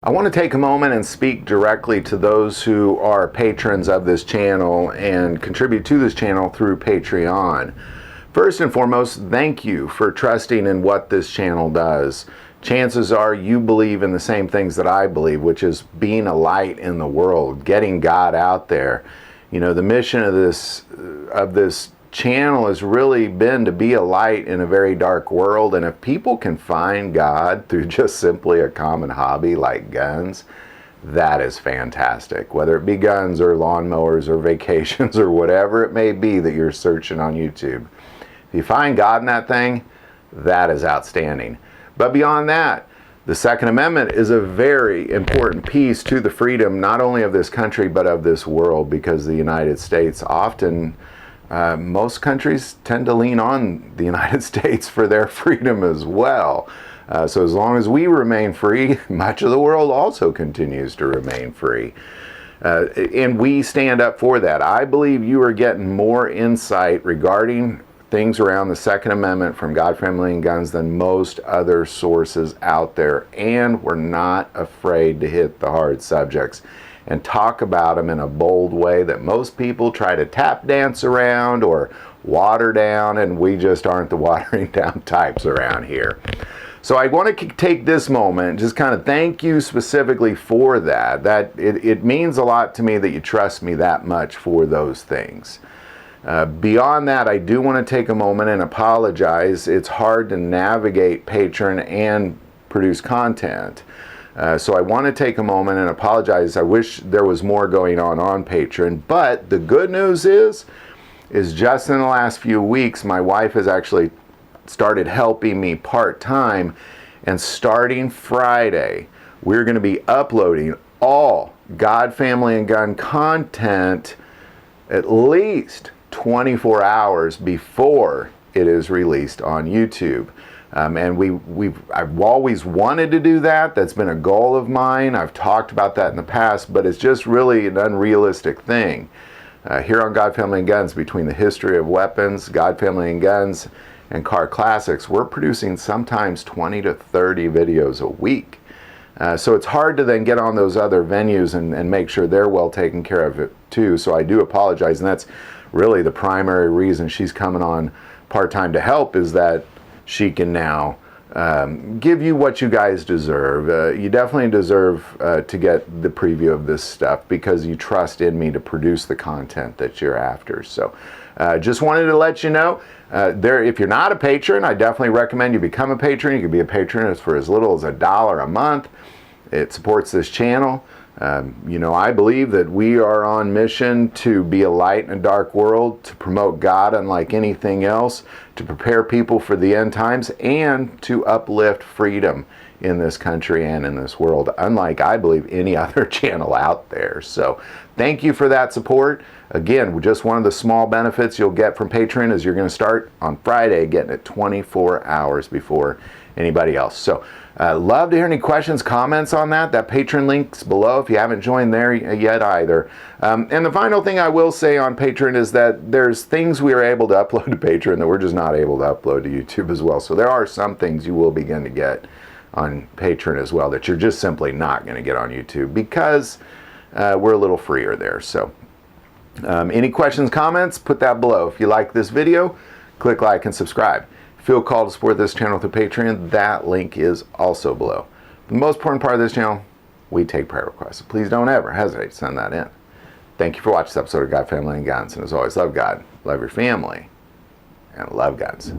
I want to take a moment and speak directly to those who are patrons of this channel and contribute to this channel through Patreon. First and foremost, thank you for trusting in what this channel does. Chances are you believe in the same things that I believe, which is being a light in the world, getting God out there. You know, the mission of this channel has really been to be a light in a very dark world, and if people can find God through just simply a common hobby like guns, that is fantastic. Whether it be guns or lawnmowers or vacations or whatever it may be that you're searching on YouTube. If you find God in that thing, that is outstanding. But beyond that, the Second Amendment is a very important piece to the freedom not only of this country but of this world, because the United States often most countries tend to lean on the United States for their freedom as well. So as long as we remain free, much of the world also continues to remain free. And we stand up for that. I believe you are getting more insight regarding things around the Second Amendment from God, Family, and Guns than most other sources out there. And we're not afraid to hit the hard subjects and talk about them in a bold way that most people try to tap dance around or water down, and we just aren't the watering down types around here. So I want to take this moment, just kind of thank you specifically for that. It means a lot to me that you trust me that much for those things. Beyond that, I do want to take a moment and apologize. It's hard to navigate Patreon and produce content. So I want to take a moment and apologize. I wish there was more going on Patreon, but the good news is just in the last few weeks, my wife has actually started helping me part-time, and starting Friday, we're going to be uploading all God, Family, and Gun content at least 24 hours before it is released on YouTube. And I've always wanted to do that. That's been a goal of mine. I've talked about that in the past, but it's just really an unrealistic thing. Here on God, Family, and Guns, between the history of weapons, God, Family, and Guns, and car classics, we're producing sometimes 20 to 30 videos a week. So it's hard to then get on those other venues and make sure they're well taken care of it too. So I do apologize, and that's really the primary reason she's coming on part-time to help, is that she can now give you what you guys deserve. You definitely deserve to get the preview of this stuff because you trust in me to produce the content that you're after. So just wanted to let you know, if you're not a patron, I definitely recommend you become a patron. You can be a patron for as little as $1 a month. It supports this channel. You know, I believe that we are on mission to be a light in a dark world, to promote God unlike anything else, to prepare people for the end times, and to uplift freedom in this country and in this world, unlike, I believe, any other channel out there. So thank you for that support. Again, just one of the small benefits you'll get from Patreon is you're going to start on Friday getting it 24 hours before anybody else. So love to hear any questions, comments on that. That Patreon link's below if you haven't joined there yet either. And the final thing I will say on Patreon is that there's things we are able to upload to Patreon that we're just not able to upload to YouTube as well. So there are some things you will begin to get on Patreon as well that you're just simply not going to get on YouTube because we're a little freer there. So any questions, comments, put that below. If you like this video, click like and subscribe. Feel called to support this channel through Patreon, that link is also below. The most important part of this channel, we take prayer requests. So please don't ever hesitate to send that in. Thank you for watching this episode of God, Family, and Guns. And as always, love God, love your family, and love guns.